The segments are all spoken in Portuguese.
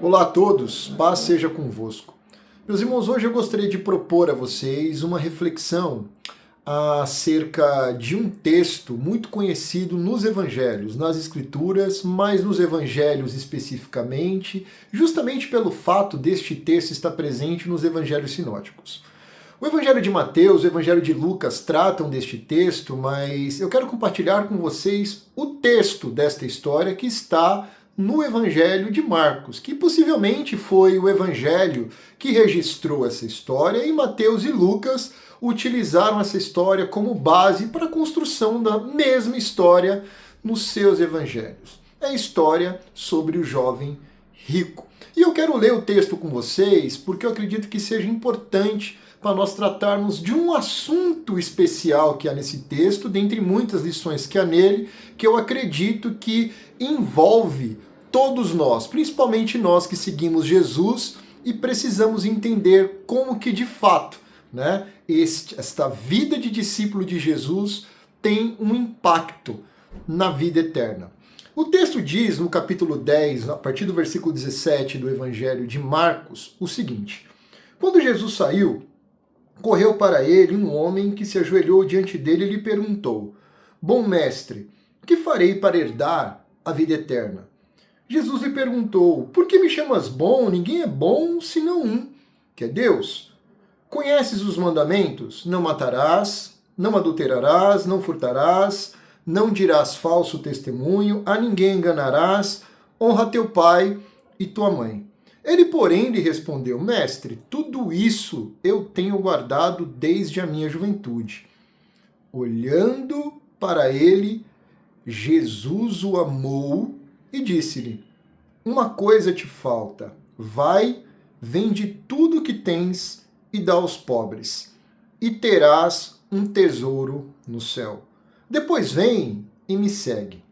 Olá a todos, paz seja convosco. Meus irmãos, hoje eu gostaria de propor a vocês uma reflexão acerca de um texto muito conhecido nos evangelhos, nas escrituras, mas nos evangelhos especificamente, justamente pelo fato deste texto estar presente nos evangelhos sinóticos. O evangelho de Mateus, o evangelho de Lucas tratam deste texto, mas eu quero compartilhar com vocês o texto desta história que está no Evangelho de Marcos, que possivelmente foi o evangelho que registrou essa história, e Mateus e Lucas utilizaram essa história como base para a construção da mesma história nos seus evangelhos. É a história sobre o jovem rico. E eu quero ler o texto com vocês porque eu acredito que seja importante para nós tratarmos de um assunto especial que há nesse texto, dentre muitas lições que há nele, que eu acredito que envolve todos nós, principalmente nós que seguimos Jesus e precisamos entender como que de fato, esta vida de discípulo de Jesus tem um impacto na vida eterna. O texto diz no capítulo 10, a partir do versículo 17 do Evangelho de Marcos, o seguinte: quando Jesus saiu, correu para ele um homem que se ajoelhou diante dele e lhe perguntou: Bom mestre, que farei para herdar a vida eterna? Jesus lhe perguntou: Por que me chamas bom? Ninguém é bom senão um, que é Deus. Conheces os mandamentos? Não matarás, não adulterarás, não furtarás, não dirás falso testemunho, a ninguém enganarás, honra teu pai e tua mãe. Ele, porém, lhe respondeu: Mestre, tudo isso eu tenho guardado desde a minha juventude. Olhando para ele, Jesus o amou e disse-lhe: Uma coisa te falta. Vai, vende tudo o que tens e dá aos pobres, e terás um tesouro no céu. Depois vem e me segue.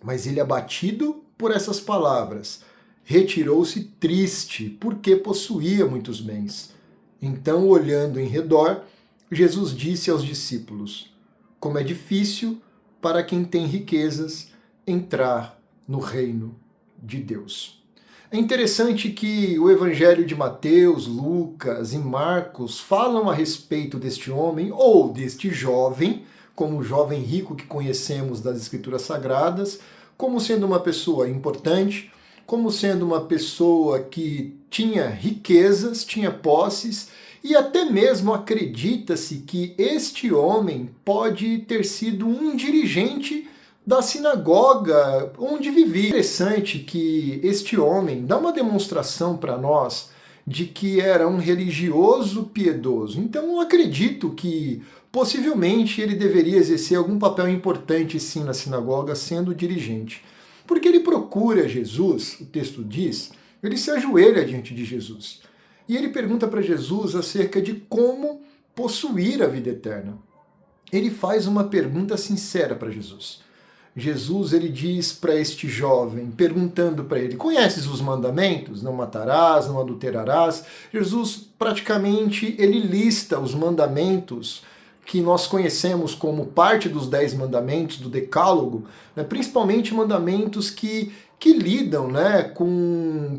Mas ele, abatido por essas palavras, retirou-se triste, porque possuía muitos bens. Então, olhando em redor, Jesus disse aos discípulos: Como é difícil para quem tem riquezas entrar no reino de Deus. É interessante que o Evangelho de Mateus, Lucas e Marcos falam a respeito deste homem, ou deste jovem, como o jovem rico que conhecemos das Escrituras Sagradas, como sendo uma pessoa importante, como sendo uma pessoa que tinha riquezas, tinha posses, e até mesmo acredita-se que este homem pode ter sido um dirigente da sinagoga onde vivia. É interessante que este homem dá uma demonstração para nós de que era um religioso piedoso. Então eu acredito que possivelmente ele deveria exercer algum papel importante sim na sinagoga, sendo dirigente. Porque ele procura Jesus, o texto diz, ele se ajoelha diante de Jesus. E ele pergunta para Jesus acerca de como possuir a vida eterna. Ele faz uma pergunta sincera para Jesus. Jesus, ele diz para este jovem, perguntando para ele: conheces os mandamentos? Não matarás, não adulterarás. Jesus, praticamente, ele lista os mandamentos que nós conhecemos como parte dos 10 mandamentos do Decálogo, principalmente mandamentos que lidam,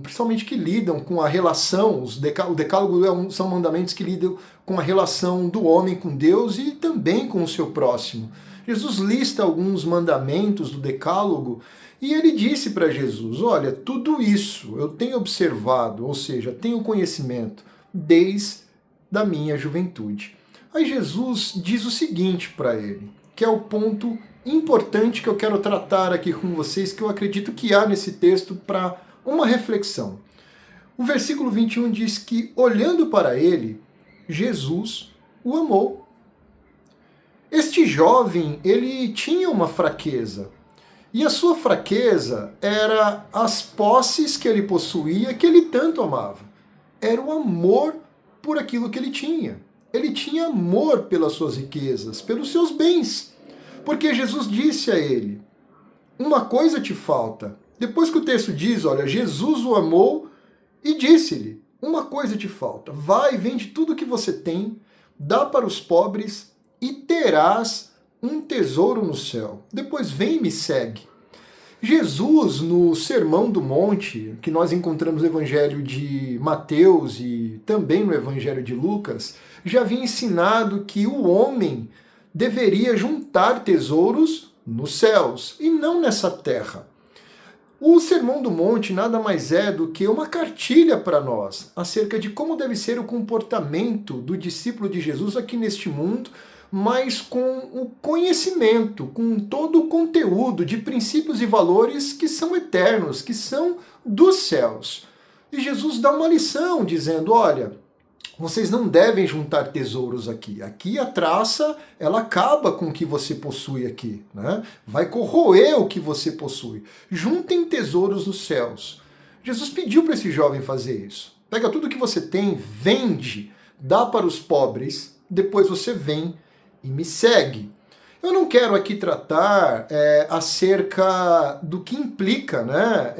principalmente que lidam com a relação. O Decálogo são mandamentos que lidam com a relação do homem com Deus e também com o seu próximo. Jesus lista alguns mandamentos do Decálogo e ele disse para Jesus: olha, tudo isso eu tenho observado, ou seja, tenho conhecimento desde a minha juventude. Aí Jesus diz o seguinte para ele, que é o ponto importante que eu quero tratar aqui com vocês, que eu acredito que há nesse texto para uma reflexão. O versículo 21 diz que, olhando para ele, Jesus o amou. Este jovem, ele tinha uma fraqueza. E a sua fraqueza era as posses que ele possuía, que ele tanto amava. Era o amor por aquilo que ele tinha. Ele tinha amor pelas suas riquezas, pelos seus bens. Porque Jesus disse a ele: uma coisa te falta. Depois que o texto diz, olha, Jesus o amou e disse-lhe: uma coisa te falta. Vai, vende tudo o que você tem, dá para os pobres e terás um tesouro no céu. Depois vem e me segue. Jesus, no Sermão do Monte, que nós encontramos no Evangelho de Mateus e também no Evangelho de Lucas, já havia ensinado que o homem deveria juntar tesouros nos céus e não nessa terra. O Sermão do Monte nada mais é do que uma cartilha para nós acerca de como deve ser o comportamento do discípulo de Jesus aqui neste mundo, mas com o conhecimento, com todo o conteúdo de princípios e valores que são eternos, que são dos céus. E Jesus dá uma lição dizendo, olha, vocês não devem juntar tesouros aqui. Aqui a traça, ela acaba com o que você possui aqui, né? Vai corroer o que você possui. Juntem tesouros nos céus. Jesus pediu para esse jovem fazer isso. Pega tudo que você tem, vende, dá para os pobres, depois você vem e me segue. Eu não quero aqui tratar acerca do que implica, né,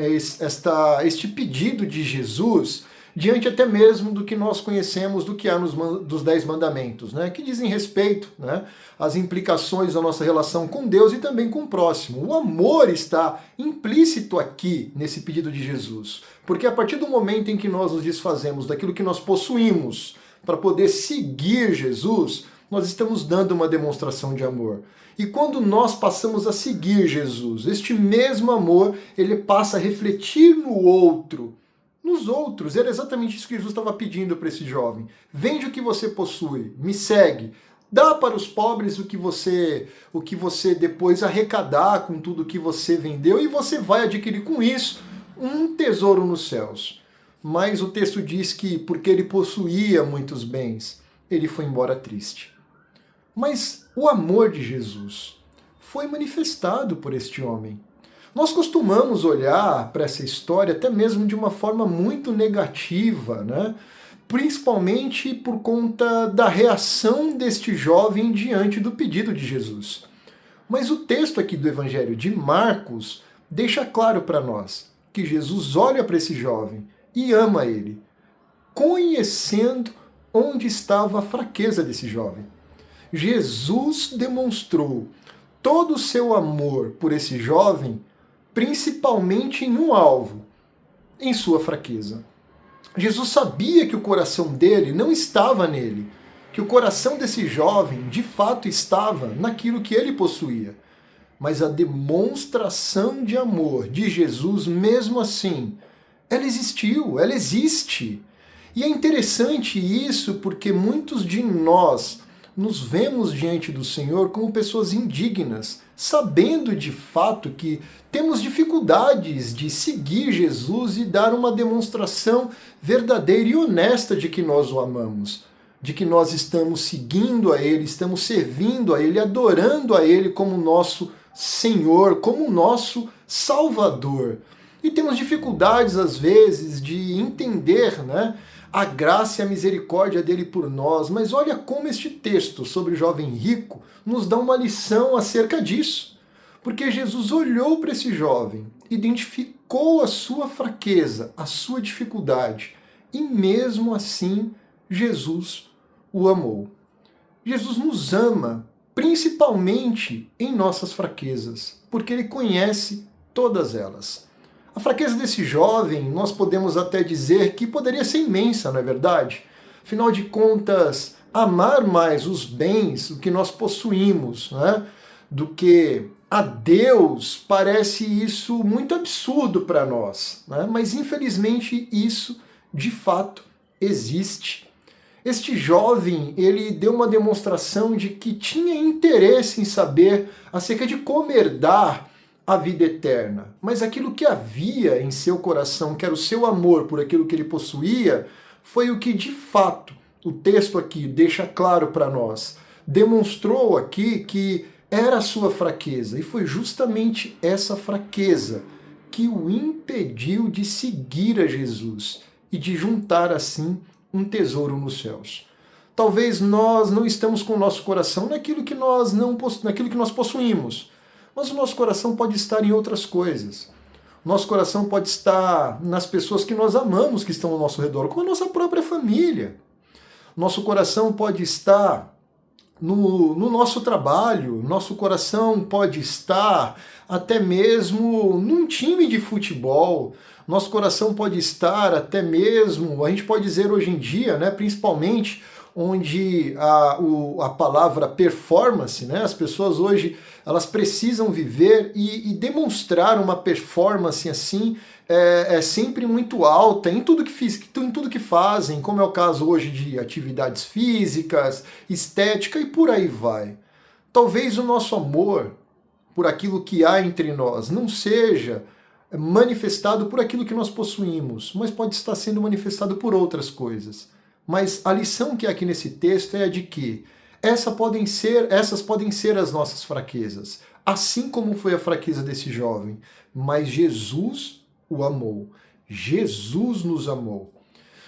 este pedido de Jesus diante até mesmo do que nós conhecemos do que há dos 10 mandamentos, né, que dizem respeito, né, às implicações da nossa relação com Deus e também com o próximo. O amor está implícito aqui nesse pedido de Jesus, porque a partir do momento em que nós nos desfazemos daquilo que nós possuímos para poder seguir Jesus, nós estamos dando uma demonstração de amor. E quando nós passamos a seguir Jesus, este mesmo amor, ele passa a refletir no outro, nos outros. Era exatamente isso que Jesus estava pedindo para esse jovem. Vende o que você possui, me segue. Dá para os pobres o que você depois arrecadar com tudo que você vendeu e você vai adquirir com isso um tesouro nos céus. Mas o texto diz que porque ele possuía muitos bens, ele foi embora triste. Mas o amor de Jesus foi manifestado por este homem. Nós costumamos olhar para essa história até mesmo de uma forma muito negativa, né? Principalmente por conta da reação deste jovem diante do pedido de Jesus. Mas o texto aqui do Evangelho de Marcos deixa claro para nós que Jesus olha para esse jovem e ama ele, conhecendo onde estava a fraqueza desse jovem. Jesus demonstrou todo o seu amor por esse jovem, principalmente em um alvo, em sua fraqueza. Jesus sabia que o coração dele não estava nele, que o coração desse jovem de fato estava naquilo que ele possuía. Mas a demonstração de amor de Jesus, mesmo assim, ela existiu, ela existe. E é interessante isso porque muitos de nós nos vemos diante do Senhor como pessoas indignas, sabendo de fato que temos dificuldades de seguir Jesus e dar uma demonstração verdadeira e honesta de que nós o amamos, de que nós estamos seguindo a Ele, estamos servindo a Ele, adorando a Ele como nosso Senhor, como nosso Salvador. E temos dificuldades, às vezes, de entender, né, a graça e a misericórdia dele por nós. Mas olha como este texto sobre o jovem rico nos dá uma lição acerca disso. Porque Jesus olhou para esse jovem, identificou a sua fraqueza, a sua dificuldade, e mesmo assim Jesus o amou. Jesus nos ama, principalmente em nossas fraquezas, porque ele conhece todas elas. A fraqueza desse jovem, nós podemos até dizer que poderia ser imensa, não é verdade? Afinal de contas, amar mais os bens, o que nós possuímos, né, do que a Deus, parece isso muito absurdo para nós, né? Mas infelizmente isso, de fato, existe. Este jovem, ele deu uma demonstração de que tinha interesse em saber acerca de como herdar a vida eterna. Mas aquilo que havia em seu coração, que era o seu amor por aquilo que ele possuía, foi o que de fato o texto aqui deixa claro para nós. Demonstrou aqui que era a sua fraqueza, e foi justamente essa fraqueza que o impediu de seguir a Jesus e de juntar assim um tesouro nos céus. Talvez nós não estamos com o nosso coração naquilo que nós possuímos, mas o nosso coração pode estar em outras coisas. O nosso coração pode estar nas pessoas que nós amamos, que estão ao nosso redor, como a nossa própria família. Nosso coração pode estar no nosso trabalho, nosso coração pode estar até mesmo num time de futebol, nosso coração pode estar até mesmo, a gente pode dizer hoje em dia, né, principalmente onde a palavra performance, né, as pessoas hoje elas precisam viver e demonstrar uma performance assim é sempre muito alta em tudo que fazem, como é o caso hoje de atividades físicas, estética e por aí vai. Talvez o nosso amor por aquilo que há entre nós não seja manifestado por aquilo que nós possuímos, mas pode estar sendo manifestado por outras coisas. Mas a lição que há aqui nesse texto é a de que essas podem ser as nossas fraquezas, assim como foi a fraqueza desse jovem. Mas Jesus o amou. Jesus nos amou.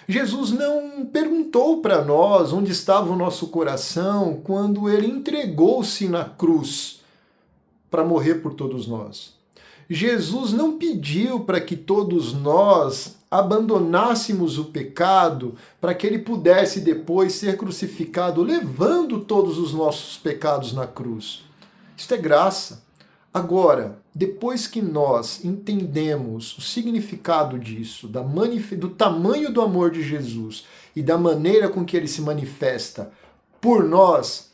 Jesus não perguntou para nós onde estava o nosso coração quando ele entregou-se na cruz para morrer por todos nós. Jesus não pediu para que todos nós abandonássemos o pecado para que ele pudesse depois ser crucificado, levando todos os nossos pecados na cruz. Isto é graça. Agora, depois que nós entendemos o significado disso, do tamanho do amor de Jesus e da maneira com que ele se manifesta por nós,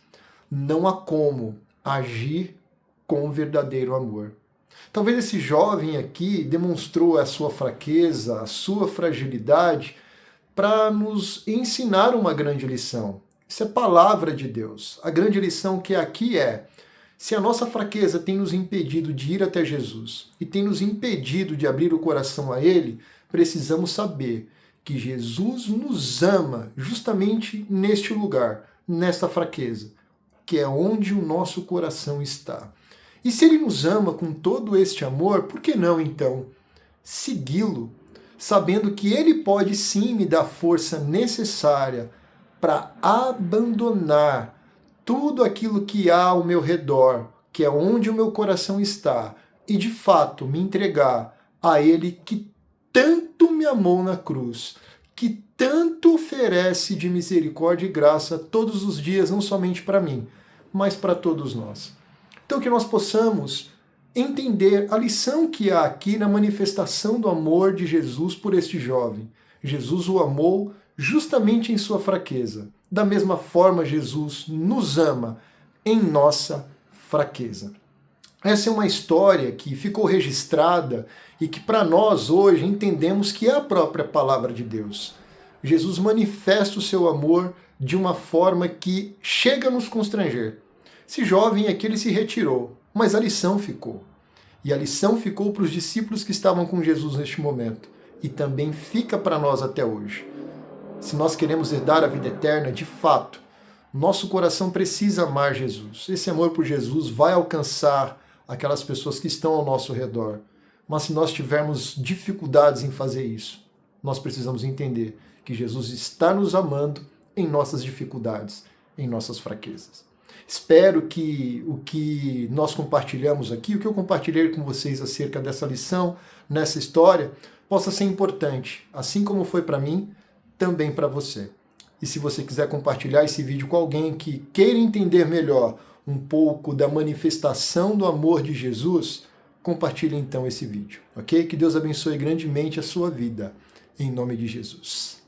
não há como agir com verdadeiro amor. Talvez esse jovem aqui demonstrou a sua fraqueza, a sua fragilidade, para nos ensinar uma grande lição. Isso é palavra de Deus. A grande lição que aqui é: se a nossa fraqueza tem nos impedido de ir até Jesus e tem nos impedido de abrir o coração a Ele, precisamos saber que Jesus nos ama justamente neste lugar, nesta fraqueza, que é onde o nosso coração está. E se Ele nos ama com todo este amor, por que não, então, segui-lo, sabendo que Ele pode sim me dar força necessária para abandonar tudo aquilo que há ao meu redor, que é onde o meu coração está, e de fato me entregar a Ele que tanto me amou na cruz, que tanto oferece de misericórdia e graça todos os dias, não somente para mim, mas para todos nós. Então que nós possamos entender a lição que há aqui na manifestação do amor de Jesus por este jovem. Jesus o amou justamente em sua fraqueza. Da mesma forma, Jesus nos ama em nossa fraqueza. Essa é uma história que ficou registrada e que para nós hoje entendemos que é a própria palavra de Deus. Jesus manifesta o seu amor de uma forma que chega a nos constranger. Esse jovem aqui ele se retirou, mas a lição ficou. E a lição ficou para os discípulos que estavam com Jesus neste momento. E também fica para nós até hoje. Se nós queremos herdar a vida eterna, de fato, nosso coração precisa amar Jesus. Esse amor por Jesus vai alcançar aquelas pessoas que estão ao nosso redor. Mas se nós tivermos dificuldades em fazer isso, nós precisamos entender que Jesus está nos amando em nossas dificuldades, em nossas fraquezas. Espero que o que nós compartilhamos aqui, o que eu compartilhei com vocês acerca dessa lição, nessa história, possa ser importante, assim como foi para mim, também para você. E se você quiser compartilhar esse vídeo com alguém que queira entender melhor um pouco da manifestação do amor de Jesus, compartilhe então esse vídeo, ok? Que Deus abençoe grandemente a sua vida, em nome de Jesus.